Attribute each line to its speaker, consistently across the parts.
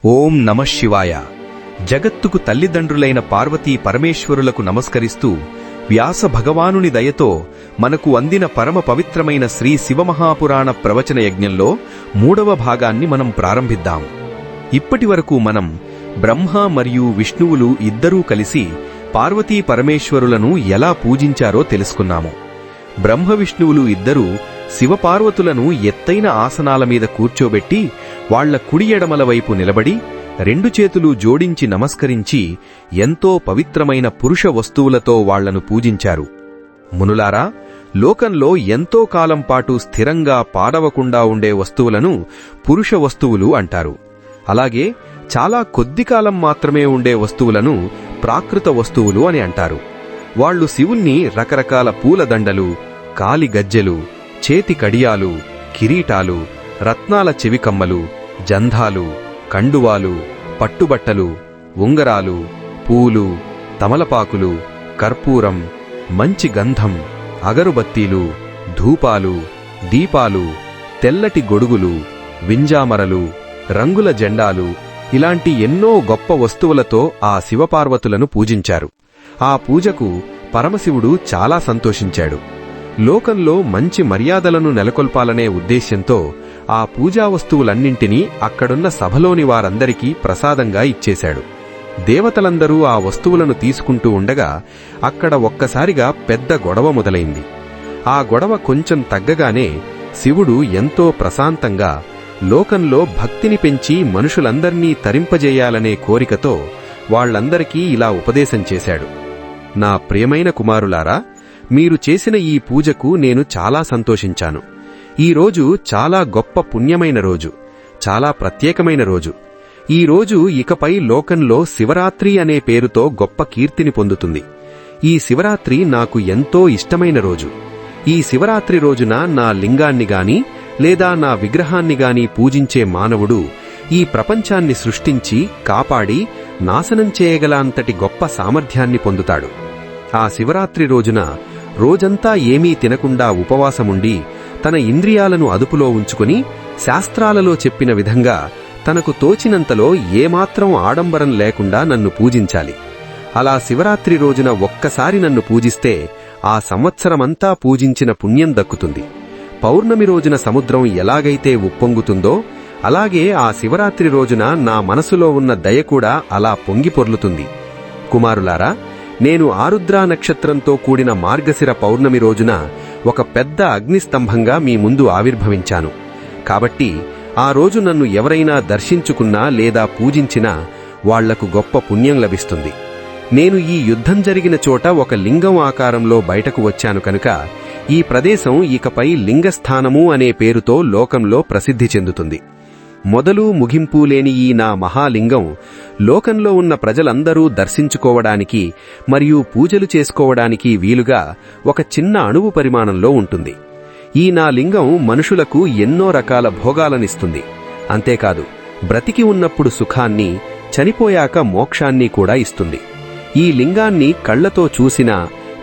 Speaker 1: ఓం నమః శివాయ. జగత్తుకు తల్లిదండ్రులైన పార్వతీ పరమేశ్వరులకు నమస్కరిస్తూ వ్యాస భగవానుని దయతో మనకు అందిన పరమ పవిత్రమైన శ్రీ శివమహాపురాణ ప్రవచన యజ్ఞంలో 3వ భాగాన్ని మనం ప్రారంభిద్దాం. ఇప్పటివరకు మనం బ్రహ్మ మరియు విష్ణువులు ఇద్దరూ కలిసి పార్వతీ పరమేశ్వరులను ఎలా పూజించారో తెలుసుకున్నాము. బ్రహ్మ విష్ణువులు ఇద్దరూ శివపార్వతులను ఎత్తైన ఆసనాల మీద కూర్చోబెట్టి వాళ్ల కుడి ఎడమల వైపు నిలబడి 2 చేతులు జోడించి నమస్కరించి ఎంతో పవిత్రమైన పురుష వస్తువులతో వాళ్లను పూజించారు. మునులారా, లోకంలో ఎంతో కాలం పాటు స్థిరంగా పాడవకుండా ఉండే వస్తువులను పురుష వస్తువులు అంటారు. అలాగే చాలా కొద్ది కాలం మాత్రమే ఉండే వస్తువులను ప్రాకృత వస్తువులు అని అంటారు. వాళ్లు శివుణ్ణి రకరకాల పూలదండలు, కాలి గజ్జెలు, చేతి కడియాలు, కిరీటాలు, రత్నాల చెవికమ్మలు, జంధాలు, కండువాలు, పట్టుబట్టలు, ఉంగరాలు, పూలు, తమలపాకులు, కర్పూరం, మంచి గంధం, అగరుబత్తీలు, ధూపాలు, దీపాలు, తెల్లటి గొడుగులు, వింజామరలు, రంగుల జెండాలు ఇలాంటి ఎన్నో గొప్ప వస్తువులతో ఆ శివపార్వతులను పూజించారు. ఆ పూజకు పరమశివుడు చాలా సంతోషించాడు. లోకంలో మంచి మర్యాదలను నెలకొల్పాలనే ఉద్దేశ్యంతో ఆ పూజా వస్తువులన్నింటినీ అక్కడున్న సభలోని వారందరికీ ప్రసాదంగా ఇచ్చేశాడు. దేవతలందరూ ఆ వస్తువులను తీసుకుంటూ ఉండగా అక్కడ ఒక్కసారిగా పెద్ద గొడవ మొదలైంది. ఆ గొడవ కొంచెం తగ్గగానే శివుడు ఎంతో ప్రశాంతంగా లోకంలో భక్తిని పెంచి మనుషులందర్నీ తరింపజేయాలనే కోరికతో వాళ్లందరికీ ఇలా ఉపదేశం చేశాడు. నా ప్రియమైన కుమారులారా, మీరు చేసిన ఈ పూజకు నేను చాలా సంతోషించాను. ఈ రోజు చాలా గొప్ప పుణ్యమైన రోజు, చాలా ప్రత్యేకమైన రోజు. ఈ రోజు ఇకపై లోకంలో శివరాత్రి అనే పేరుతో గొప్ప కీర్తిని పొందుతుంది. ఈ శివరాత్రి నాకు ఎంతో ఇష్టమైన రోజు. ఈ శివరాత్రి రోజున నా లింగాన్ని గాని లేదా నా విగ్రహాన్ని గాని పూజించే మానవుడు ఈ ప్రపంచాన్ని సృష్టించి కాపాడి నాశనం చేయగల అంతటి గొప్ప సామర్థ్యాన్ని పొందుతాడు. ఆ శివరాత్రి రోజున రోజంతా ఏమీ తినకుండా ఉపవాసముండి తన ఇంద్రియాలను అదుపులో ఉంచుకుని శాస్త్రాలలో చెప్పిన విధంగా తనకు తోచినంతలో ఏమాత్రం ఆడంబరం లేకుండా నన్ను పూజించాలి. అలా శివరాత్రి రోజున ఒక్కసారి నన్ను పూజిస్తే ఆ సంవత్సరమంతా పూజించిన పుణ్యం దక్కుతుంది. పౌర్ణమి రోజున సముద్రం ఎలాగైతే ఉప్పొంగుతుందో అలాగే ఆ శివరాత్రి రోజున నా మనసులో ఉన్న దయ కూడా అలా పొంగి పొర్లుతుంది. కుమారులారా, నేను ఆరుద్రా నక్షత్రంతో కూడిన మార్గశిర పౌర్ణమి రోజున ఒక పెద్ద అగ్నిస్తంభంగా మీ ముందు ఆవిర్భవించాను. కాబట్టి ఆ రోజు నన్ను ఎవరైనా దర్శించుకున్నా లేదా పూజించినా వాళ్లకు గొప్ప పుణ్యం లభిస్తుంది. నేను ఈ యుద్ధం జరిగిన చోట ఒక లింగం ఆకారంలో బయటకు వచ్చాను కనుక ఈ ప్రదేశం ఇకపై లింగస్థానము అనే పేరుతో లోకంలో ప్రసిద్ధి చెందుతుంది. మొదలు ముగింపు లేని ఈ నా మహాలింగం లోకంలో ఉన్న ప్రజలందరూ దర్శించుకోవడానికి మరియు పూజలు చేసుకోవడానికి వీలుగా ఒక చిన్న అణువు పరిమాణంలో ఉంటుంది. ఈ నా లింగం మనుషులకు ఎన్నో రకాల భోగాలనిస్తుంది. అంతేకాదు, బ్రతికి ఉన్నప్పుడు సుఖాన్ని, చనిపోయాక మోక్షాన్ని కూడా ఇస్తుంది. ఈ లింగాన్ని కళ్లతో చూసినా,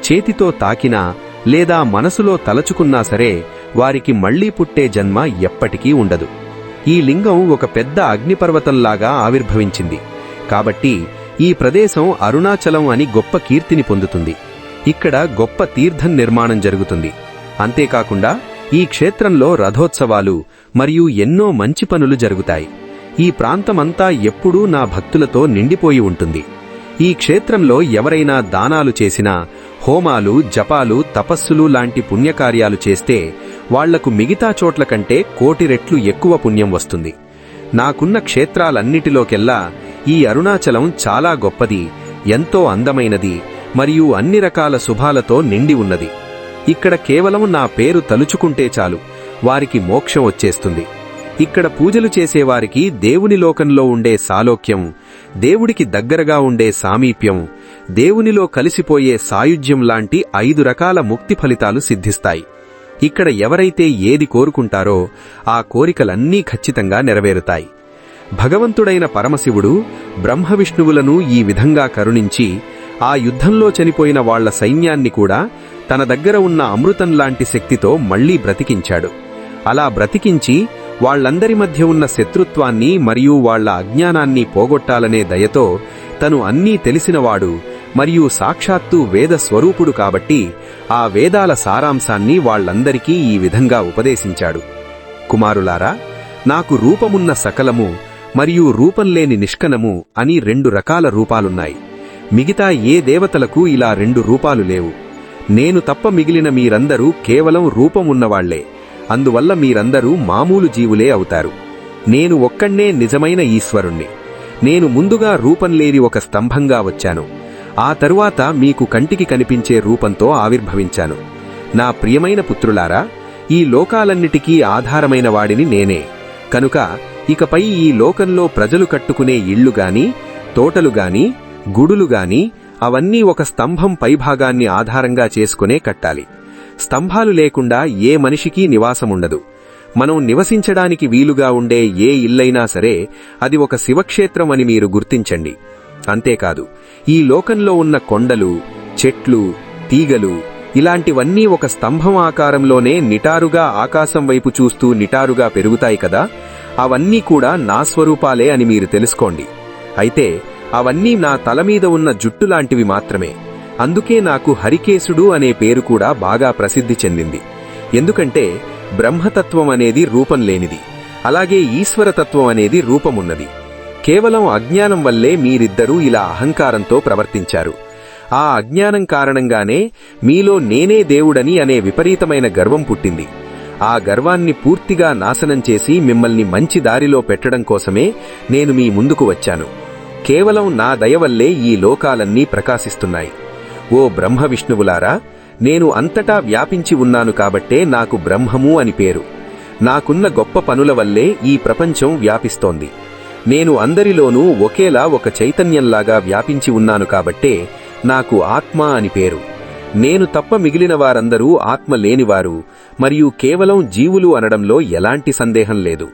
Speaker 1: చేతితో తాకినా లేదా మనసులో తలచుకున్నా సరే వారికి మళ్లీ పుట్టే జన్మ ఎప్పటికీ ఉండదు. ఈ లింగం ఒక పెద్ద అగ్నిపర్వతంలాగా ఆవిర్భవించింది. కాబట్టి ఈ ప్రదేశం అరుణాచలం అని గొప్ప కీర్తిని పొందుతుంది. ఇక్కడ గొప్ప తీర్థం నిర్మాణం జరుగుతుంది. అంతేకాకుండా ఈ క్షేత్రంలో రథోత్సవాలు మరియు ఎన్నో మంచి పనులు జరుగుతాయి. ఈ ప్రాంతమంతా ఎప్పుడూ నా భక్తులతో నిండిపోయి ఉంటుంది. ఈ క్షేత్రంలో ఎవరైనా దానాలు చేసినా, హోమాలు, జపాలు, తపస్సులు లాంటి పుణ్యకార్యాలు చేస్తే వాళ్లకు మిగతా చోట్ల కంటే 1,000,000 రెట్లు ఎక్కువ పుణ్యం వస్తుంది. నాకున్న క్షేత్రాలన్నిటిలోకెల్లా ఈ అరుణాచలం చాలా గొప్పది, ఎంతో అందమైనది మరియు అన్ని రకాల శుభాలతో నిండి ఉన్నది. ఇక్కడ కేవలం నా పేరు తలుచుకుంటే చాలు వారికి మోక్షం వచ్చేస్తుంది. ఇక్కడ పూజలు చేసేవారికి దేవుని లోకంలో ఉండే సాలోక్యం, దేవుడికి దగ్గరగా ఉండే సామీప్యం, దేవునిలో కలిసిపోయే సాయుజ్యం లాంటి 5 రకాల ముక్తి ఫలితాలు సిద్ధిస్తాయి. ఇక్కడ ఎవరైతే ఏది కోరుకుంటారో ఆ కోరికలన్నీ ఖచ్చితంగా నెరవేరుతాయి. భగవంతుడైన పరమశివుడు బ్రహ్మ విష్ణువులను ఈ విధంగా కరుణించి ఆ యుద్ధంలో చనిపోయిన వాళ్ల సైన్యాన్ని కూడా తన దగ్గర ఉన్న అమృతం లాంటి శక్తితో మళ్లీ బ్రతికించాడు. అలా బ్రతికించి వాళ్లందరి మధ్య ఉన్న శత్రుత్వాన్ని మరియు వాళ్ల అజ్ఞానాన్ని పోగొట్టాలనే దయతో తను అన్నీ తెలిసినవాడు మరియు సాక్షాత్తు వేద స్వరూపుడు కాబట్టి ఆ వేదాల సారాంశాన్ని వాళ్లందరికీ ఈ విధంగా ఉపదేశించాడు. కుమారులారా, నాకు రూపమున్న సకలము మరియు రూపంలేని నిష్కణము అని 2 రకాల రూపాలున్నాయి. మిగతా ఏ దేవతలకు ఇలా 2 రూపాలు లేవు. నేను తప్ప మిగిలిన మీరందరూ కేవలం రూపమున్నవాళ్లే. అందువల్ల మీరందరూ మామూలు జీవులే అవుతారు. నేను ఒక్కణ్ణే నిజమైన ఈశ్వరుణ్ణి. నేను ముందుగా రూపంలేని ఒక స్తంభంగా వచ్చాను. ఆ తరువాత మీకు కంటికి కనిపించే రూపంతో ఆవిర్భవించాను. నా ప్రియమైన పుత్రులారా, ఈ లోకాలన్నిటికీ ఆధారమైన వాడిని నేనే. కనుక ఇకపై ఈ లోకంలో ప్రజలు కట్టుకునే ఇళ్లుగాని, తోటలుగాని, గుడులుగాని అవన్నీ ఒక స్తంభం పైభాగాన్ని ఆధారంగా చేసుకునే కట్టాలి. స్తంభాలు లేకుండా ఏ మనిషికీ నివాసముండదు. మనం నివసించడానికి వీలుగా ఉండే ఏ ఇల్లైనా సరే అది ఒక శివక్షేత్రం అని మీరు గుర్తించండి. అంతేకాదు, ఈ లోకంలో ఉన్న కొండలు, చెట్లు, తీగలు ఇలాంటివన్నీ ఒక స్తంభం ఆకారంలోనే నిటారుగా ఆకాశం వైపు చూస్తూ నిటారుగా పెరుగుతాయి కదా, అవన్నీ కూడా నా స్వరూపాలే అని మీరు తెలుసుకోండి. అయితే అవన్నీ నా తలమీద ఉన్న జుట్టులాంటివి మాత్రమే. అందుకే నాకు హరికేశుడు అనే పేరు కూడా బాగా ప్రసిద్ధి చెందింది. ఎందుకంటే బ్రహ్మతత్వం అనేది రూపం లేనిది, అలాగే ఈశ్వరతత్వం అనేది రూపమున్నది. కేవలం అజ్ఞానం వల్లే మీరిద్దరూ ఇలా అహంకారంతో ప్రవర్తించారు. ఆ అజ్ఞానం కారణంగానే మీలో నేనే దేవుడని అనే విపరీతమైన గర్వం పుట్టింది. ఆ గర్వాన్ని పూర్తిగా నాశనం చేసి మిమ్మల్ని మంచి దారిలో పెట్టడం కోసమే నేను మీ ముందుకు వచ్చాను. కేవలం నా దయ వల్లే ఈ లోకాలన్నీ ప్రకాశిస్తున్నాయి. ఓ బ్రహ్మ విష్ణువులారా, నేను అంతటా వ్యాపించి ఉన్నాను కాబట్టే నాకు బ్రహ్మము అని పేరు. నాకున్న గొప్ప పనుల వల్లే ఈ ప్రపంచం వ్యాపిస్తోంది. నేను అందరిలోనూ ఒకేలా ఒక చైతన్యంలాగా వ్యాపించి ఉన్నాను కాబట్టే నాకు ఆత్మ అని పేరు. నేను తప్ప మిగిలిన వారందరూ ఆత్మ లేనివారు మరియు కేవలం జీవులు అనడంలో ఎలాంటి సందేహం లేదు.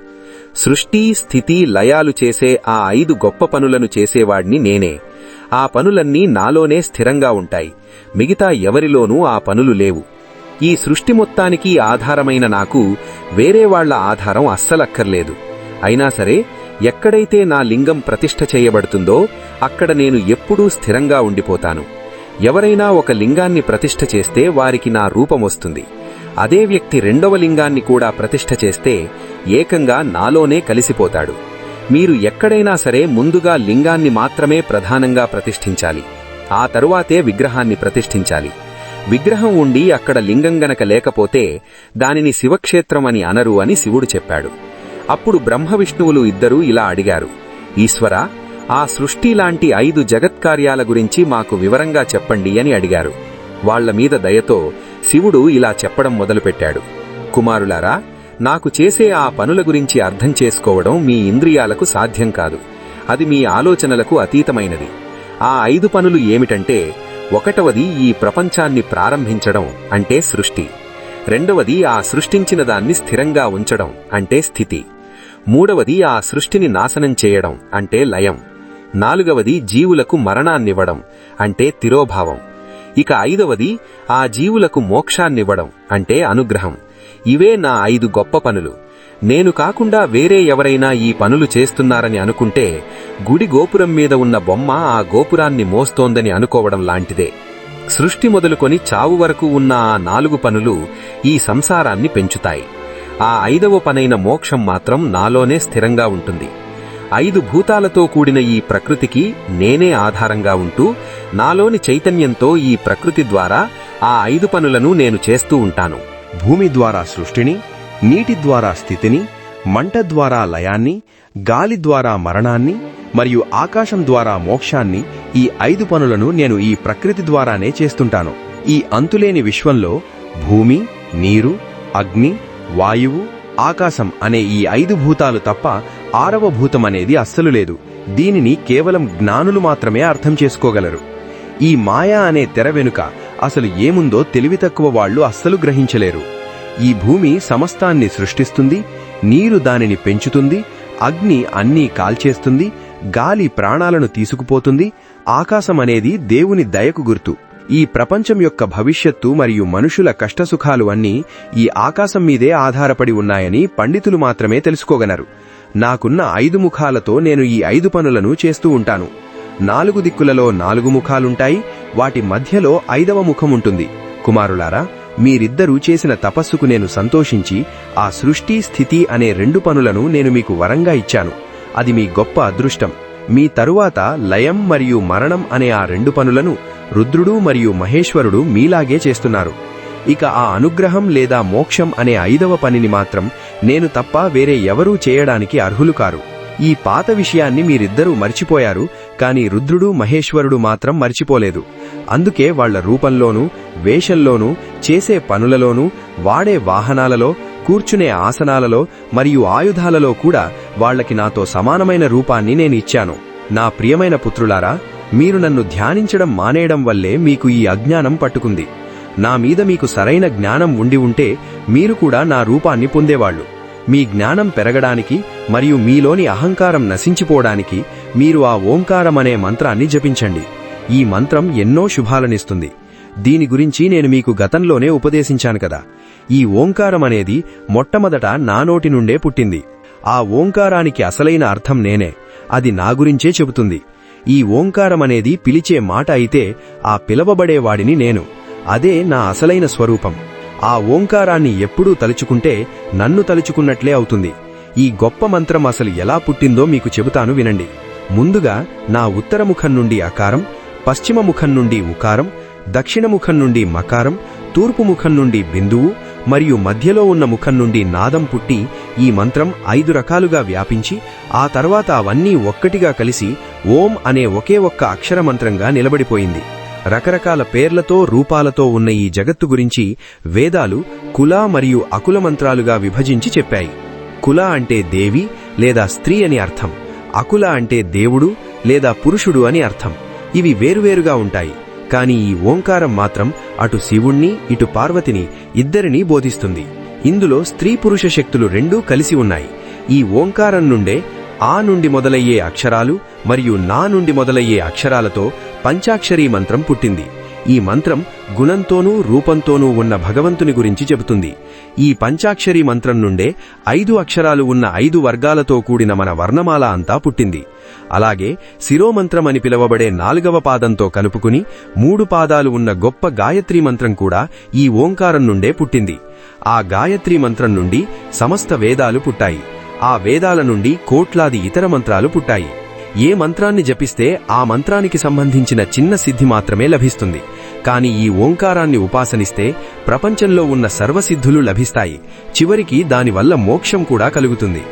Speaker 1: సృష్టి, స్థితి, లయాలు చేసే ఆ 5 గొప్ప పనులను చేసేవాడిని నేనే. ఆ పనులన్నీ నాలోనే స్థిరంగా ఉంటాయి. మిగతా ఎవరిలోనూ ఆ పనులు లేవు. ఈ సృష్టి మొత్తానికి ఆధారమైన నాకు వేరే వాళ్ల ఆధారం అస్సలక్కర్లేదు. అయినా సరే, ఎక్కడైతే నా లింగం ప్రతిష్ఠ చేయబడుతుందో అక్కడ నేను ఎప్పుడూ స్థిరంగా ఉండిపోతాను. ఎవరైనా ఒక లింగాన్ని ప్రతిష్ఠ చేస్తే వారికి నా రూపం వస్తుంది. అదే వ్యక్తి 2వ లింగాన్ని కూడా ప్రతిష్ఠ చేస్తే ఏకంగా నాలోనే కలిసిపోతాడు. మీరు ఎక్కడైనా సరే ముందుగా లింగాన్ని మాత్రమే ప్రధానంగా ప్రతిష్ఠించాలి. ఆ తరువాతే విగ్రహాన్ని ప్రతిష్ఠించాలి. విగ్రహం ఉండి అక్కడ లింగం గనక లేకపోతే దానిని శివక్షేత్రం అని అనరు అని శివుడు చెప్పాడు. అప్పుడు బ్రహ్మ విష్ణువులు ఇద్దరూ ఇలా అడిగారు, ఈశ్వరా, ఆ సృష్టి లాంటి 5 జగత్కార్యాల గురించి మాకు వివరంగా చెప్పండి అని అడిగారు. వాళ్ల మీద దయతో శివుడు ఇలా చెప్పడం మొదలుపెట్టాడు. కుమారులారా, నాకు చేసే ఆ పనుల గురించి అర్థం చేసుకోవడం మీ ఇంద్రియాలకు సాధ్యం కాదు. అది మీ ఆలోచనలకు అతీతమైనది. ఆ 5 పనులు ఏమిటంటే, 1వది ఈ ప్రపంచాన్ని ప్రారంభించడం అంటే సృష్టి. 2వది ఆ సృష్టించిన దాన్ని స్థిరంగా ఉంచడం అంటే స్థితి. 3వది ఆ సృష్టిని నాశనం చేయడం అంటే లయం. 4వది జీవులకు మరణాన్నివ్వడం అంటే తిరోభావం. ఇక 5వది ఆ జీవులకు మోక్షాన్నివ్వడం అంటే అనుగ్రహం. ఇవే నా 5 గొప్ప పనులు. నేను కాకుండా వేరే ఎవరైనా ఈ పనులు చేస్తున్నారని అనుకుంటే గుడి గోపురం మీద ఉన్న బొమ్మ ఆ గోపురాన్ని మోస్తోందని అనుకోవడం లాంటిదే. సృష్టి మొదలుకొని చావు వరకు ఉన్న ఆ 4 పనులు ఈ సంసారాన్ని పెంచుతాయి. ఆ 5వ పనైన మోక్షం మాత్రం నాలోనే స్థిరంగా ఉంటుంది. 5 భూతాలతో కూడిన ఈ ప్రకృతికి నేనే ఆధారంగా ఉంటూ నాలోని చైతన్యంతో ఈ ప్రకృతి ద్వారా ఆ 5 పనులను నేను చేస్తూ ఉంటాను.
Speaker 2: భూమి ద్వారా సృష్టిని, నీటి ద్వారా స్థితిని, మంట ద్వారా లయాన్ని, గాలి ద్వారా మరణాన్ని మరియు ఆకాశం ద్వారా మోక్షాన్ని, ఈ 5 పనులను నేను ఈ ప్రకృతి ద్వారానే చేస్తుంటాను. ఈ అంతులేని విశ్వంలో భూమి, నీరు, అగ్ని, వాయువు, ఆకాశం అనే ఈ 5 భూతాలు తప్ప 6వ భూతం అనేది అస్సలు లేదు. దీనిని కేవలం జ్ఞానులు మాత్రమే అర్థం చేసుకోగలరు. ఈ మాయా అనే తెర వెనుక అసలు ఏముందో తెలివి తక్కువ వాళ్లు అస్సలు గ్రహించలేరు. ఈ భూమి సమస్తాన్ని సృష్టిస్తుంది, నీరు దానిని పెంచుతుంది, అగ్ని అన్నీ కాల్చేస్తుంది, గాలి ప్రాణాలను తీసుకుపోతుంది, ఆకాశం అనేది దేవుని దయకు గుర్తు. ఈ ప్రపంచం యొక్క భవిష్యత్తు మరియు మనుషుల కష్టసుఖాలు అన్నీ ఈ ఆకాశం మీదే ఆధారపడి ఉన్నాయని పండితులు మాత్రమే తెలుసుకోగలరు. నాకున్న 5 ముఖాలతో నేను ఈ 5 పనులను చేస్తూ ఉంటాను. 4 దిక్కులలో 4 ముఖాలుంటాయి, వాటి మధ్యలో 5వ ముఖముంటుంది. కుమారులారా, మీరిద్దరూ చేసిన తపస్సుకు నేను సంతోషించి ఆ సృష్టి స్థితి అనే 2 పనులను నేను మీకు వరంగా ఇచ్చాను. అది మీ గొప్ప అదృష్టం. మీ తరువాత లయం మరియు మరణం అనే ఆ 2 పనులను రుద్రుడు మరియు మహేశ్వరుడు మీలాగే చేస్తున్నారు. ఇక ఆ అనుగ్రహం లేదా మోక్షం అనే 5వ పనిని మాత్రం నేను తప్ప వేరే ఎవరూ చేయడానికి అర్హులు కారు. ఈ పాత విషయాన్ని మీరిద్దరూ మర్చిపోయారు, కాని రుద్రుడు మహేశ్వరుడు మాత్రం మర్చిపోలేదు. అందుకే వాళ్ల రూపంలోనూ, వేషంలోనూ, చేసే పనులలోనూ, వాడే వాహనాలలో, కూర్చునే ఆసనాలలో మరియు ఆయుధాలలో కూడా వాళ్లకి నాతో సమానమైన రూపాన్ని నేను ఇచ్చాను. నా ప్రియమైన పుత్రులారా, మీరు నన్ను ధ్యానించడం మానేయడం వల్లే మీకు ఈ అజ్ఞానం పట్టుకుంది. నా మీద మీకు సరైన జ్ఞానం ఉండి ఉంటే మీరు కూడా నా రూపాన్ని పొందేవాళ్లు. మీ జ్ఞానం పెరగడానికి మరియు మీలోని అహంకారం నశించిపోవడానికి మీరు ఆ ఓంకారం అనే మంత్రాన్ని జపించండి. ఈ మంత్రం ఎన్నో శుభాలనిస్తుంది. దీని గురించి నేను మీకు గతంలోనే ఉపదేశించాను కదా. ఈ ఓంకారం అనేది మొట్టమొదట నా నోటి నుండే పుట్టింది. ఆ ఓంకారానికి అసలైన అర్థం నేనే. అది నా గురించే చెబుతుంది. ఈ ఓంకారం అనేది పిలిచే మాట అయితే ఆ పిలవబడేవాడిని నేను. అదే నా అసలైన స్వరూపం. ఆ ఓంకారాన్ని ఎప్పుడూ తలుచుకుంటే నన్ను తలుచుకున్నట్లే అవుతుంది. ఈ గొప్ప మంత్రం అసలు ఎలా పుట్టిందో మీకు చెబుతాను వినండి. ముందుగా నా ఉత్తరముఖం నుండి అకారం, పశ్చిమ ముఖం నుండి ఉకారం, దక్షిణ ముఖం నుండి మకారం, తూర్పు ముఖం నుండి బిందువు మరియు మధ్యలో ఉన్న ముఖం నుండి నాదం పుట్టి ఈ మంత్రం 5 రకాలుగా వ్యాపించి ఆ తర్వాత అవన్నీ ఒక్కటిగా కలిసి ఓం అనే ఒకే ఒక్క అక్షర మంత్రంగా నిలబడిపోయింది. రకరకాల పేర్లతో, రూపాలతో ఉన్న ఈ జగత్తు గురించి వేదాలు కుల మరియు అకుల మంత్రాలుగా విభజించి చెప్పాయి. కుల అంటే దేవి లేదా స్త్రీ అని అర్థం. అకుల అంటే దేవుడు లేదా పురుషుడు అని అర్థం. ఇవి వేరువేరుగా ఉంటాయి. కాని ఈ ఓంకారం మాత్రం అటు శివుణ్ణి, ఇటు పార్వతిని ఇద్దరినీ బోధిస్తుంది. ఇందులో స్త్రీ పురుష శక్తులు రెండూ కలిసి ఉన్నాయి. ఈ ఓంకారం నుండే ఆ నుండి మొదలయ్యే అక్షరాలు మరియు నా నుండి మొదలయ్యే అక్షరాలతో పంచాక్షరీ మంత్రం పుట్టింది. ఈ మంత్రం గుణంతోనూ, రూపంతోనూ ఉన్న భగవంతుని గురించి చెబుతుంది. ఈ పంచాక్షరీ మంత్రం నుండే 5 అక్షరాలు ఉన్న 5 వర్గాలతో కూడిన మన వర్ణమాల అంతా పుట్టింది. అలాగే శిరోమంత్రం అని పిలువబడే 4వ పాదంతో కలుపుకుని 3 పాదాలు ఉన్న గొప్ప గాయత్రీ మంత్రం కూడా ఈ ఓంకారం నుండే పుట్టింది. ఆ గాయత్రీ మంత్రం నుండి సమస్త వేదాలు పుట్టాయి. ఆ వేదాల నుండి కోట్లాది ఇతర మంత్రాలు పుట్టాయి. ఏ మంత్రాన్ని జపిస్తే ఆ మంత్రానికి సంబంధించిన చిన్న సిద్ధి మాత్రమే లభిస్తుంది. కాని ఈ ఓంకారాన్ని ఉపాసనిస్తే ప్రపంచంలో ఉన్న సర్వసిద్ధులు లభిస్తాయి. చివరికి దానివల్ల మోక్షం కూడా కలుగుతుంది.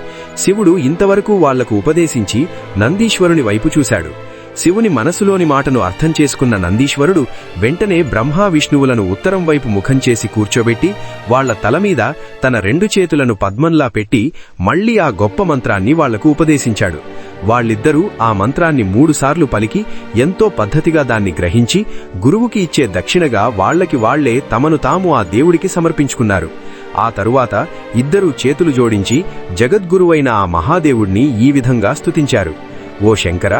Speaker 2: శివుడు ఇంతవరకు వాళ్లకు ఉపదేశించి నందీశ్వరుని వైపు చూశాడు. శివుని మనసులోని మాటను అర్థం చేసుకున్న నందీశ్వరుడు వెంటనే బ్రహ్మా విష్ణువులను ఉత్తరం వైపు ముఖం చేసి కూర్చోబెట్టి వాళ్ల తలమీద తన 2 చేతులను పద్మంలా పెట్టి మళ్లీ ఆ గొప్ప మంత్రాన్ని వాళ్లకు ఉపదేశించాడు. వాళ్ళిద్దరూ ఆ మంత్రాన్ని 3 సార్లు పలికి ఎంతో పద్ధతిగా దాన్ని గ్రహించి గురువుకి ఇచ్చే దక్షిణగా వాళ్లకి వాళ్లే తమను తాము ఆ దేవుడికి సమర్పించుకున్నారు. ఆ తరువాత ఇద్దరూ చేతులు జోడించి జగద్గురువైన ఆ మహాదేవుణ్ణి ఈ విధంగా స్తుతించారు. ఓ శంకర,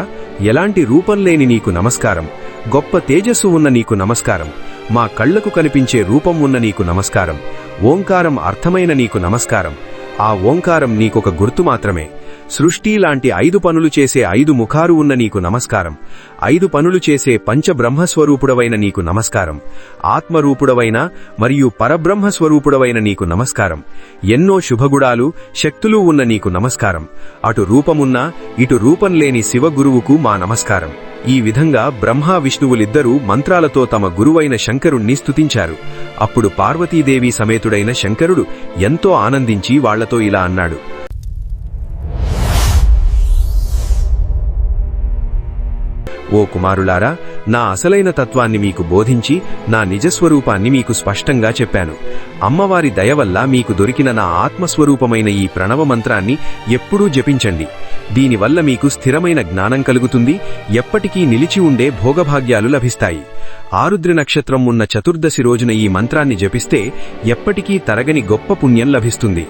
Speaker 2: ఎలాంటి రూపం లేని నీకు నమస్కారం. గొప్ప తేజస్సు ఉన్న నీకు నమస్కారం. మా కళ్లకు కనిపించే రూపం ఉన్న నీకు నమస్కారం. ఓంకారం అర్థమైన నీకు నమస్కారం. ఆ ఓంకారం నీకొక గుర్తు మాత్రమే. సృష్టి లాంటి 5 పనులు చేసే 5 ముఖాలు ఉన్న నీకు నమస్కారం. 5 పనులు చేసే పంచబ్రహ్మస్వరూపుడవైన నీకు నమస్కారం. ఆత్మరూపుడవైన మరియు పరబ్రహ్మస్వరూపుడవైన నీకు నమస్కారం. ఎన్నో శుభగుణాలు, శక్తులు ఉన్న నీకు నమస్కారం. అటు రూపమున్నా, ఇటు రూపం లేని శివగురువుకు మా నమస్కారం. ఈ విధంగా బ్రహ్మా విష్ణువులిద్దరూ మంత్రాలతో తమ గురువైన శంకరుణ్ణి స్తుతించారు. అప్పుడు పార్వతీదేవి సమేతుడైన శంకరుడు ఎంతో ఆనందించి వాళ్లతో ఇలా అన్నాడు. ఓ కుమారులారా, నా అసలైన తత్వాన్ని మీకు బోధించి నా నిజస్వరూపాన్ని మీకు స్పష్టంగా చెప్పాను.
Speaker 1: అమ్మవారి దయ వల్ల మీకు దొరికిన నా ఆత్మస్వరూపమైన ఈ ప్రణవ మంత్రాన్ని ఎప్పుడూ జపించండి. దీనివల్ల మీకు స్థిరమైన జ్ఞానం కలుగుతుంది, ఎప్పటికీ నిలిచి ఉండే భోగభాగ్యాలు లభిస్తాయి. ఆరుద్ర నక్షత్రం ఉన్న చతుర్దశి రోజున ఈ మంత్రాన్ని జపిస్తే ఎప్పటికీ తరగని గొప్ప పుణ్యం లభిస్తుంది.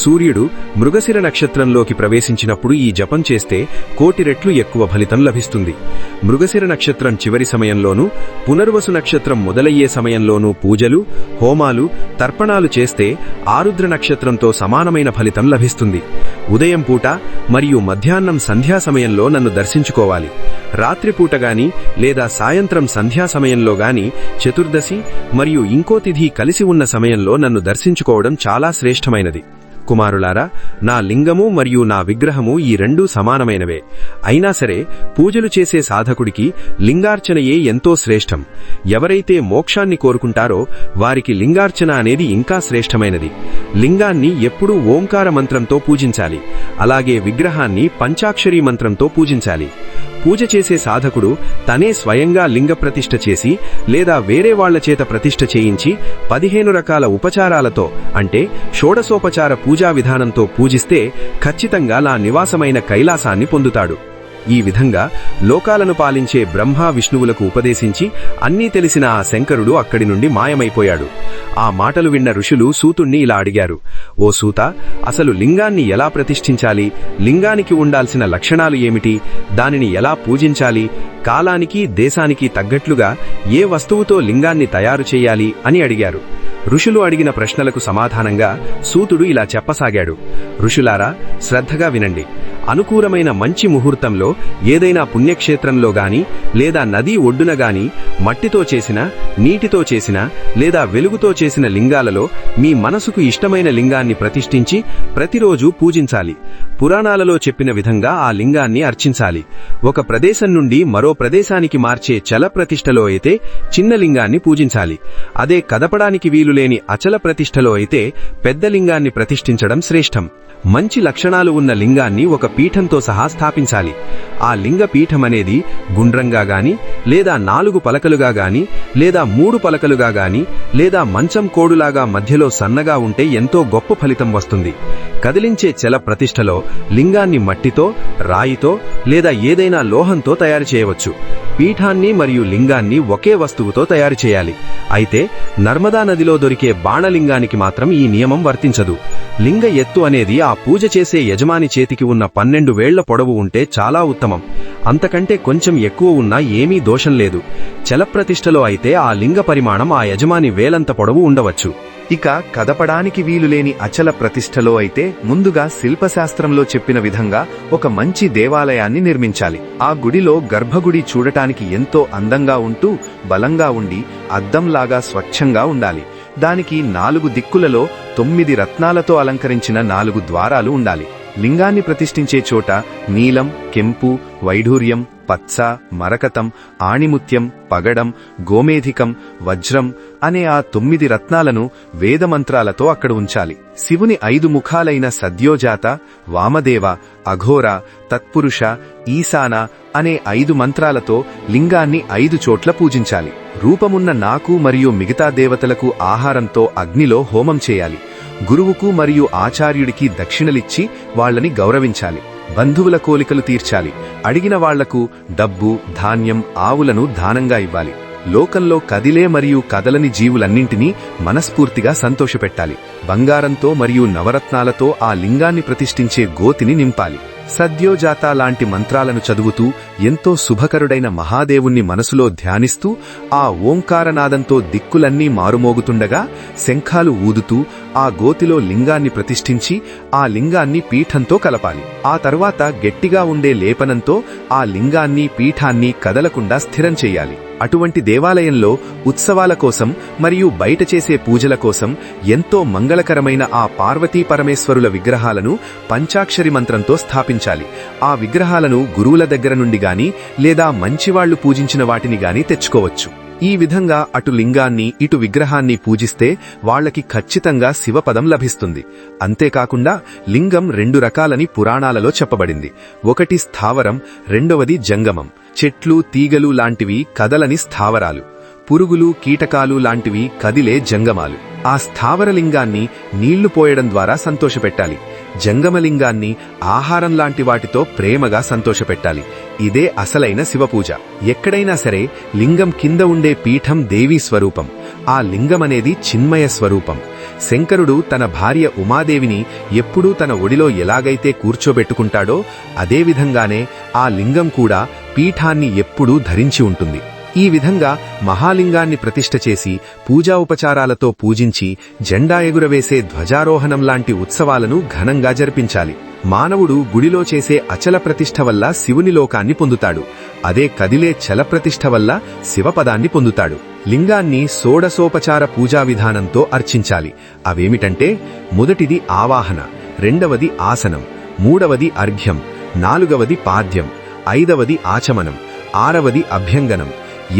Speaker 1: సూర్యుడు మృగశిర నక్షత్రంలోకి ప్రవేశించినప్పుడు ఈ జపం చేస్తే 1,000,000 రెట్లు ఎక్కువ ఫలితం లభిస్తుంది. మృగశిర నక్షత్రం చివరి సమయంలోనూ, పునర్వసు నక్షత్రం మొదలయ్యే సమయంలోనూ పూజలు, హోమాలు, తర్పణాలు చేస్తే ఆరుద్ర నక్షత్రంతో సమానమైన ఫలితం లభిస్తుంది. ఉదయం పూట మరియు మధ్యాహ్నం సంధ్యా సమయంలో నన్ను దర్శించుకోవాలి. రాత్రిపూట గాని లేదా సాయంత్రం సంధ్యా సమయంలో గాని చతుర్దశి మరియు ఇంకో తిథి కలిసి ఉన్న సమయంలో నన్ను దర్శించుకోవడం చాలా శ్రేష్టమైనది. కుమారులారా, నా లింగము మరియు నా విగ్రహము ఈ రెండూ సమానమైనవే. అయినా సరే పూజలు చేసే సాధకుడికి లింగార్చనయే ఎంతో శ్రేష్టం. ఎవరైతే మోక్షాన్ని కోరుకుంటారో వారికి లింగార్చన అనేది ఇంకా శ్రేష్టమైనది. లింగాన్ని ఎప్పుడూ ఓంకార మంత్రంతో పూజించాలి. అలాగే విగ్రహాన్ని పంచాక్షరీ మంత్రంతో పూజించాలి. పూజ చేసే సాధకుడు తనే స్వయంగా లింగ ప్రతిష్ఠ చేసి లేదా వేరే వాళ్ల చేత ప్రతిష్ఠ చేయించి 15 రకాల ఉపచారాలతో అంటే షోడశోపచార పూజా విధానంతో పూజిస్తే ఖచ్చితంగా నా నివాసమైన కైలాసాన్ని పొందుతాడు. ఈ విధంగా లోకాలను పాలించే బ్రహ్మ విష్ణువులకు ఉపదేశించి అన్నీ తెలిసిన ఆ శంకరుడు అక్కడి నుండి మాయమైపోయాడు. ఆ మాటలు విన్న ఋషులు సూతుణ్ణి ఇలా అడిగారు: ఓ సూత, అసలు లింగాన్ని ఎలా ప్రతిష్ఠించాలి? లింగానికి ఉండాల్సిన లక్షణాలు ఏమిటి? దానిని ఎలా పూజించాలి? కాలానికి దేశానికి తగ్గట్లుగా ఏ వస్తువుతో లింగాన్ని తయారు చేయాలి అని అడిగారు. ఋషులు అడిగిన ప్రశ్నలకు సమాధానంగా సూతుడు ఇలా చెప్పసాగాడు: ఋషులారా, శ్రద్ధగా వినండి. అనుకూలమైన మంచి ముహూర్తంలో ఏదైనా పుణ్యక్షేత్రంలో గాని లేదా నదీ ఒడ్డున గాని మట్టితో చేసిన, నీటితో చేసిన లేదా వెలుగుతో చేసిన లింగాలలో మీ మనసుకు ఇష్టమైన లింగాన్ని ప్రతిష్ఠించి ప్రతిరోజు పూజించాలి. పురాణాలలో చెప్పిన విధంగా ఆ లింగాన్ని అర్చించాలి. ఒక ప్రదేశం నుండి మరో ప్రదేశానికి మార్చే చల ప్రతిష్ఠలో అయితే చిన్న లింగాన్ని పూజించాలి. అదే కదపడానికి వీలులేని అచల ప్రతిష్ఠలో అయితే పెద్ద లింగాన్ని ప్రతిష్ఠించడం శ్రేష్టం. మంచి లక్షణాలు ఉన్న లింగాన్ని ఒక పీఠంతో సహా స్థాపించాలి. ఆ లింగ పీఠమనేది గుండ్రంగా గాని లేదా 4 పలకలుగా గాని లేదా 3 పలకలుగా గాని లేదా మంచం కోడులాగా మధ్యలో సన్నగా ఉంటే ఎంతో గొప్ప ఫలితం వస్తుంది. కదిలించే చల ప్రతిష్ఠలో లింగాన్ని మట్టితో, రాయితో లేదా ఏదైనా లోహంతో తయారు చేయవచ్చు. పీఠాన్ని మరియు లింగాన్ని ఒకే వస్తువుతో తయారు చేయాలి. అయితే నర్మదా నదిలో దొరికే బాణలింగానికి మాత్రం ఈ నియమం వర్తించదు. లింగ ఎత్తు అనేది ఆ పూజ చేసే యజమాని చేతికి ఉన్న 12 వేళ్ల పొడవు ఉంటే చాలా ఉత్తమం. అంతకంటే కొంచెం ఎక్కువ ఉన్నా ఏమీ దోషం లేదు. చలప్రతిష్ఠలో అయితే ఆ లింగ పరిమాణం ఆ యజమాని వేలంత పొడవు ఉండవచ్చు.
Speaker 2: ఇక కదపడానికి వీలులేని అచల ప్రతిష్ఠలో అయితే ముందుగా శిల్పశాస్త్రంలో చెప్పిన విధంగా ఒక మంచి దేవాలయాన్ని నిర్మించాలి. ఆ గుడిలో గర్భగుడి చూడటానికి ఎంతో అందంగా ఉంటూ బలంగా ఉండి అద్దంలాగా స్వచ్ఛంగా ఉండాలి. దానికి 4 దిక్కులలో 9 రత్నాలతో అలంకరించిన 4 ద్వారాలు ఉండాలి. లింగాన్ని ప్రతిష్ఠించే చోట నీలం, కెంపు, వైఢూర్యం, పచ్చ, మరకతం, ఆణిముత్యం, పగడం, గోమేధికం, వజ్రం అనే ఆ 9 రత్నాలను వేదమంత్రాలతో అక్కడ ఉంచాలి. శివుని 5 ముఖాలైన సద్యోజాత, వామదేవ, అఘోర, తత్పురుష, ఈశాన అనే 5 మంత్రాలతో లింగాన్ని 5 చోట్ల పూజించాలి. రూపమున్న నాకు మరియు మిగతా దేవతలకు ఆహారంతో అగ్నిలో హోమం చేయాలి. గురువుకు మరియు ఆచార్యుడికి దక్షిణలిచ్చి వాళ్లని గౌరవించాలి. బంధువుల కోలికలు తీర్చాలి. అడిగిన వాళ్లకు డబ్బు, ధాన్యం, ఆవులను దానంగా ఇవ్వాలి. లోకంలో కదిలే మరియు కదలని జీవులన్నింటినీ మనస్ఫూర్తిగా సంతోషపెట్టాలి. బంగారంతో మరియు నవరత్నాలతో ఆ లింగాన్ని ప్రతిష్ఠించే గోతిని నింపాలి. సద్యోజాత లాంటి మంత్రాలను చదువుతూ ఎంతో శుభకరుడైన మహాదేవుణ్ణి మనసులో ధ్యానిస్తూ ఆ ఓంకారనాదంతో దిక్కులన్నీ మారుమోగుతుండగా శంఖాలు ఊదుతూ ఆ గోతిలో లింగాన్ని ప్రతిష్ఠించి ఆ లింగాన్ని పీఠంతో కలపాలి. ఆ తర్వాత గట్టిగా ఉండే లేపనంతో ఆ లింగాన్ని, పీఠాన్ని కదలకుండా స్థిరం చెయ్యాలి. అటువంటి దేవాలయంలో ఉత్సవాల కోసం మరియు బయట చేసే పూజల కోసం ఎంతో మంగళకరమైన ఆ పార్వతీ పరమేశ్వరుల విగ్రహాలను పంచాక్షరి మంత్రంతో స్థాపించాలి. ఆ విగ్రహాలను గురువుల దగ్గర నుండి గాని లేదా మంచివాళ్లు పూజించిన వాటిని గాని తెచ్చుకోవచ్చు. ఈ విధంగా అటు లింగాన్ని, ఇటు విగ్రహాన్ని పూజిస్తే వాళ్లకి ఖచ్చితంగా శివపదం లభిస్తుంది. అంతేకాకుండా లింగం 2 రకాలని పురాణాలలో చెప్పబడింది. ఒకటి స్థావరం, రెండవది జంగమం. చెట్లు, తీగలు లాంటివి కదలని స్థావరాలు.
Speaker 1: పురుగులు కీటకాలు లాంటివి కదిలే జంగమాలు. ఆ స్థావరలింగాన్ని నీళ్లు పోయడం ద్వారా సంతోషపెట్టాలి. జంగమలింగాన్ని ఆహారం లాంటి వాటితో ప్రేమగా సంతోషపెట్టాలి. ఇదే అసలైన శివపూజ. ఎక్కడైనా సరే లింగం కింద ఉండే పీఠం దేవీ స్వరూపం. ఆ లింగమనేది చిన్మయ స్వరూపం. శంకరుడు తన భార్య ఉమాదేవిని ఎప్పుడూ తన ఒడిలో ఎలాగైతే కూర్చోబెట్టుకుంటాడో అదేవిధంగానే ఆ లింగం కూడా పీఠాన్ని ఎప్పుడూ ధరించి ఉంటుంది. ఈ విధంగా మహాలింగాన్ని ప్రతిష్ఠ చేసి పూజా ఉపచారాలతో పూజించి జెండా ఎగురవేసే ధ్వజారోహణం లాంటి ఉత్సవాలను ఘనంగా జరిపించాలి. మానవుడు గుడిలో చేసే అచల ప్రతిష్ఠ వల్ల శివుని లోకాన్ని పొందుతాడు. అదే కదిలే చల ప్రతిష్ఠ వల్ల శివపదాన్ని పొందుతాడు. లింగాన్ని షోడశోపచార పూజా విధానంతో అర్చించాలి. అవేమిటంటే, మొదటిది ఆవాహన, రెండవది ఆసనం, మూడవది అర్ఘ్యం, నాలుగవది పాద్యం, ఐదవది ఆచమనం, ఆరవది అభ్యంగనం,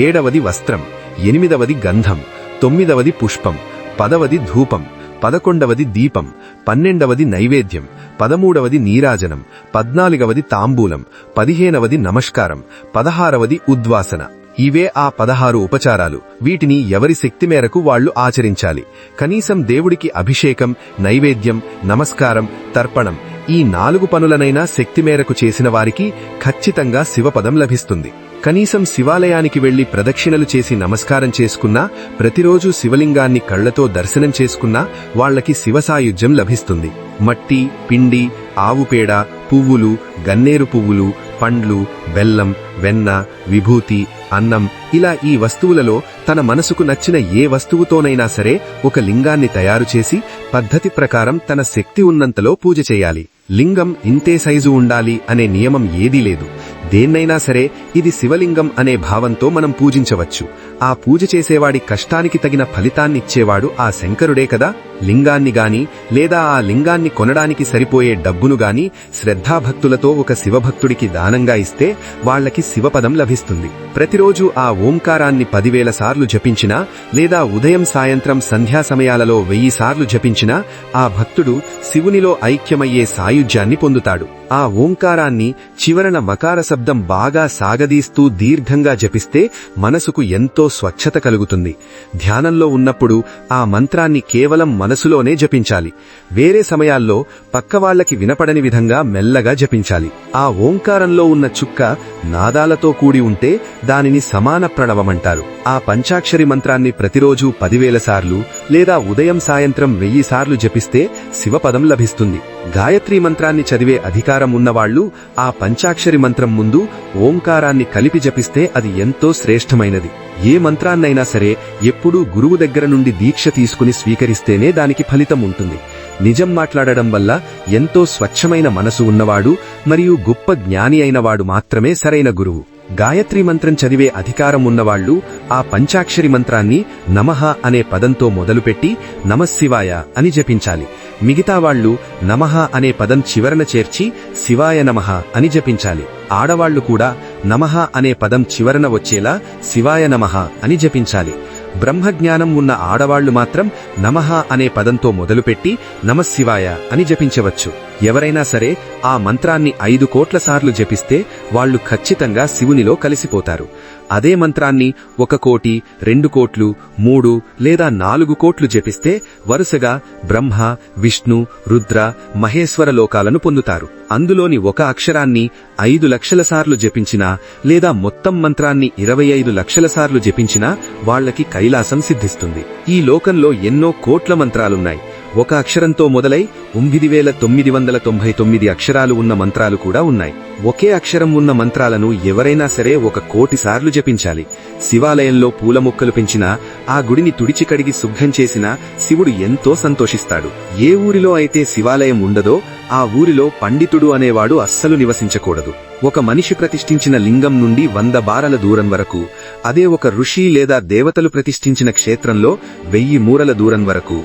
Speaker 1: ఏడవది వస్త్రం, ఎనిమిదవది గంధం, తొమ్మిదవది పుష్పం, పదవది ధూపం, 11వది దీపం, 12వది నైవేద్యం, 13వది నీరాజనం, 14వది తాంబూలం, 15వది నమస్కారం, 16వది ఉద్వాసన. ఇవే ఆ 16 ఉపచారాలు. వీటిని ఎవరి శక్తి మేరకు వాళ్లు ఆచరించాలి. కనీసం దేవుడికి అభిషేకం, నైవేద్యం, నమస్కారం, తర్పణం ఈ 4 పనులనైనా శక్తి మేరకు చేసిన వారికి ఖచ్చితంగా శివపదం లభిస్తుంది. కనీసం శివాలయానికి వెళ్లి ప్రదక్షిణలు చేసి నమస్కారం చేసుకున్నా, ప్రతిరోజు శివలింగాన్ని కళ్లతో దర్శనం చేసుకున్నా వాళ్లకి శివసాయుజ్యం లభిస్తుంది. మట్టి, పిండి, ఆవుపేడ, పువ్వులు, గన్నేరు పువ్వులు, పండ్లు, బెల్లం, వెన్న, విభూతి, అన్నం ఇలా ఈ వస్తువులలో తన మనసుకు నచ్చిన ఏ వస్తువుతోనైనా సరే ఒక లింగాన్ని తయారు చేసి పద్ధతి ప్రకారం తన శక్తి ఉన్నంతలో పూజ చేయాలి. లింగం ఇంతే సైజు ఉండాలి అనే నియమం ఏదీ లేదు. దేన్నైనా సరే ఇది శివలింగం అనే భావంతో మనం పూజించవచ్చు. ఆ పూజ చేసేవాడి కష్టానికి తగిన ఫలితాన్నిచ్చేవాడు ఆ శంకరుడే కదా. లింగాన్ని గాని లేదా ఆ లింగాన్ని కొనడానికి సరిపోయే డబ్బును గాని శ్రద్ధాభక్తులతో ఒక శివభక్తుడికి దానంగా ఇస్తే వాళ్లకి శివపదం లభిస్తుంది. ప్రతిరోజు ఆ ఓంకారాన్ని 10,000 సార్లు జపించినా లేదా ఉదయం సాయంత్రం సంధ్యా సమయాలలో 1000 సార్లు జపించినా ఆ భక్తుడు శివునిలో ఐక్యమయ్యే సాయుధ్యాన్ని పొందుతాడు. ఆ ఓంకారాన్ని చివరన మకార శబ్దం బాగా సాగదీస్తూ దీర్ఘంగా జపిస్తే మనసుకు ఎంతో స్వచ్ఛత కలుగుతుంది. ధ్యానంలో ఉన్నప్పుడు ఆ మంత్రాన్ని కేవలం మనసులోనే జపించాలి. వేరే సమయాల్లో పక్కవాళ్లకి వినపడని విధంగా మెల్లగా జపించాలి. ఆ ఓంకారంలో ఉన్న చుక్క నాదాలతో కూడి ఉంటే దానిని సమాన ప్రణవమంటారు. ఆ పంచాక్షరి మంత్రాన్ని ప్రతిరోజు 10,000 సార్లు లేదా ఉదయం సాయంత్రం 1000 సార్లు జపిస్తే శివపదం లభిస్తుంది. గాయత్రీ మంత్రాన్ని చదివే అధికారం ఉన్నవాళ్లు ఆ పంచాక్షరి మంత్రం ముందు ఓంకారాన్ని కలిపి జపిస్తే అది ఎంతో శ్రేష్టమైనది. ఏ మంత్రాన్నైనా సరే ఎప్పుడూ గురువు దగ్గర నుండి దీక్ష తీసుకుని స్వీకరిస్తేనే దానికి ఫలితం ఉంటుంది. నిజం మాట్లాడడం వల్ల ఎంతో స్వచ్ఛమైన మనసు ఉన్నవాడు మరియు గొప్ప జ్ఞాని అయినవాడు మాత్రమే సరైన గురువు. గాయత్రీ మంత్రం చదివే అధికారం ఉన్నవాళ్లు ఆ పంచాక్షరి మంత్రాన్ని నమః అనే పదంతో మొదలుపెట్టి నమఃశివాయ అని జపించాలి. మిగతా వాళ్లు నమః అనే పదం చివరన చేర్చి శివాయ నమః అని జపించాలి. ఆడవాళ్లు కూడా నమః అనే పదం చివరన వచ్చేలా శివాయ నమః అని జపించాలి. బ్రహ్మజ్ఞానం ఉన్న ఆడవాళ్లు మాత్రం నమః అనే పదంతో మొదలుపెట్టి నమఃశివాయ అని జపించవచ్చు. ఎవరైనా సరే ఆ మంత్రాన్ని 5 కోట్ల సార్లు జపిస్తే వాళ్లు ఖచ్చితంగా శివునిలో కలిసిపోతారు. అదే మంత్రాన్ని 1 కోటి, 2 కోట్లు, 3 లేదా 4 కోట్లు జపిస్తే వరుసగా బ్రహ్మ, విష్ణు, రుద్ర, మహేశ్వర లోకాలను పొందుతారు. అందులోని ఒక అక్షరాన్ని 5 లక్షల సార్లు జపించినా లేదా మొత్తం మంత్రాన్ని 25 లక్షల సార్లు జపించినా వాళ్లకి కైలాసం సిద్ధిస్తుంది. ఈ లోకంలో ఎన్నో కోట్ల మంత్రాలున్నాయి. ఒక అక్షరంతో మొదలై 9,999 అక్షరాలు ఉన్న మంత్రాలు కూడా ఉన్నాయి. ఒకే అక్షరం ఉన్న మంత్రాలను ఎవరైనా సరే 1 కోటి సార్లు జపించాలి. శివాలయంలో పూల మొక్కలు పెంచినా, ఆ గుడిని తుడిచి కడిగి శుభ్రం చేసినా శివుడు ఎంతో సంతోషిస్తాడు. ఏ ఊరిలో అయితే శివాలయం ఉండదో ఆ ఊరిలో పండితుడు అనేవాడు అస్సలు నివసించకూడదు. ఒక మనిషి ప్రతిష్ఠించిన లింగం నుండి 100 బారల దూరం వరకు, అదే ఒక ఋషి లేదా దేవతలు ప్రతిష్ఠించిన క్షేత్రంలో 1000 మూరల దూరం వరకు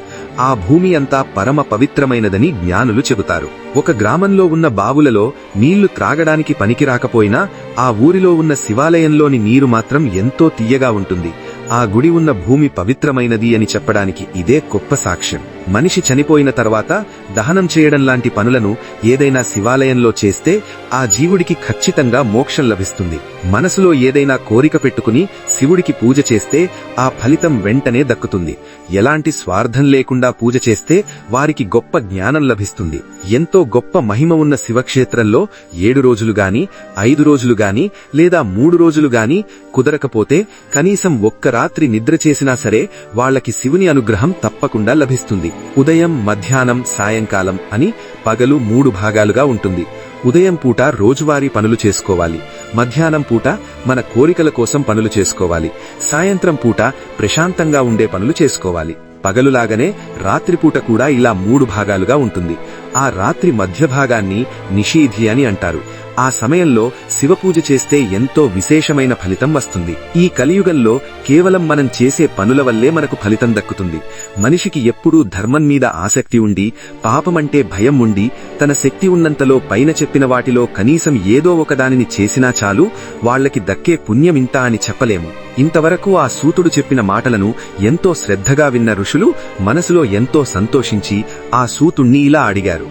Speaker 1: ఆ భూమి అంతా పరమ పవిత్రమైనదని జ్ఞానులు చెబుతారు. ఒక గ్రామంలో ఉన్న బావులలో నీళ్లు త్రాగడానికి పనికిరాకపోయినా ఆ ఊరిలో ఉన్న శివాలయంలోని నీరు మాత్రం ఎంతో తియ్యగా ఉంటుంది. ఆ గుడి ఉన్న భూమి పవిత్రమైనది అని చెప్పడానికి ఇదే గొప్ప సాక్ష్యం. మనిషి చనిపోయిన తర్వాత దహనం చేయడం లాంటి పనులను ఏదైనా శివాలయంలో చేస్తే ఆ జీవుడికి ఖచ్చితంగా మోక్షం లభిస్తుంది. మనసులో ఏదైనా కోరిక పెట్టుకుని శివుడికి పూజ చేస్తే ఆ ఫలితం వెంటనే దక్కుతుంది. ఎలాంటి స్వార్థం లేకుండా పూజ చేస్తే వారికి గొప్ప జ్ఞానం లభిస్తుంది. ఎంతో గొప్ప మహిమ ఉన్న శివక్షేత్రంలో 7 రోజులు గాని 5 రోజులు గాని లేదా 3 రోజులు గాని కుదరకపోతే కనీసం ఒక్క రాత్రి నిద్ర చేసినా సరే వాళ్లకి శివుని అనుగ్రహం తప్పకుండా లభిస్తుంది. ఉదయం, మధ్యాహ్నం, సాయంకాలం అని పగలు 3 భాగాలుగా ఉంటుంది. ఉదయం పూట రోజువారీ పనులు చేసుకోవాలి. మధ్యాహ్నం పూట మన కోరికల కోసం పనులు చేసుకోవాలి. సాయంత్రం పూట ప్రశాంతంగా ఉండే పనులు చేసుకోవాలి. పగలులాగానే రాత్రిపూట కూడా ఇలా 3 భాగాలుగా ఉంటుంది. ఆ రాత్రి మధ్య భాగాన్ని నిషీధి అని అంటారు. ఆ సమయంలో శివపూజ చేస్తే ఎంతో విశేషమైన ఫలితం వస్తుంది. ఈ కలియుగంలో కేవలం మనం చేసే పనుల వల్లే మనకు ఫలితం దక్కుతుంది. మనిషికి ఎప్పుడూ ధర్మం మీద ఆసక్తి ఉండి, పాపమంటే భయం ఉండి, తన శక్తి ఉన్నంతలో పైన చెప్పిన వాటిలో కనీసం ఏదో ఒకదానిని చేసినా చాలు వాళ్లకి దక్కే పుణ్యమింత అని చెప్పలేము. ఇంతవరకు ఆ సూతుడు చెప్పిన మాటలను ఎంతో శ్రద్ధగా విన్న ఋషులు మనసులో ఎంతో సంతోషించి ఆ సూతుణ్ణి ఇలా అడిగారు: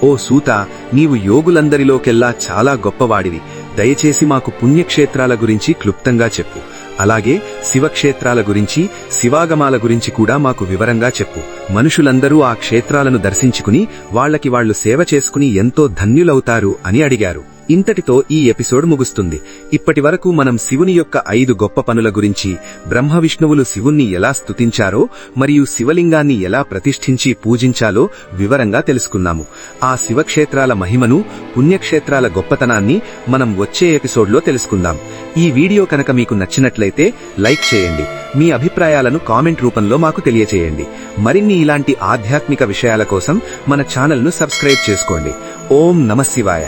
Speaker 1: ఓ సూత, నీవు యోగులందరిలోకెల్లా చాలా గొప్పవాడివి. దయచేసి మాకు పుణ్యక్షేత్రాల గురించి క్లుప్తంగా చెప్పు. అలాగే శివక్షేత్రాల గురించి, శివాగమాల గురించి కూడా మాకు వివరంగా చెప్పు. మనుషులందరూ ఆ క్షేత్రాలను దర్శించుకుని వాళ్లకి వాళ్లు సేవ చేసుకుని ఎంతో ధన్యులవుతారు అని అడిగారు. ఇంతటితో ఈ ఎపిసోడ్ ముగుస్తుంది. ఇప్పటివరకు మనం శివుని యొక్క 5 గొప్ప పనుల గురించి, బ్రహ్మ విష్ణువులు శివుణ్ణి ఎలా స్తుతించారో మరియు శివలింగాన్ని ఎలా ప్రతిష్ఠించి పూజించాలో వివరంగా తెలుసుకున్నాము. ఆ శివక్షేత్రాల మహిమను, పుణ్యక్షేత్రాల గొప్పతనాన్ని మనం వచ్చే ఎపిసోడ్లో తెలుసుకుందాం. ఈ వీడియో కనుక మీకు నచ్చినట్లయితే లైక్ చేయండి. మీ అభిప్రాయాలను కామెంట్ రూపంలో మాకు తెలియచేయండి. మరిన్ని ఇలాంటి ఆధ్యాత్మిక విషయాల కోసం మన ఛానల్ను సబ్స్క్రైబ్ చేసుకోండి. ఓం నమః శివాయ.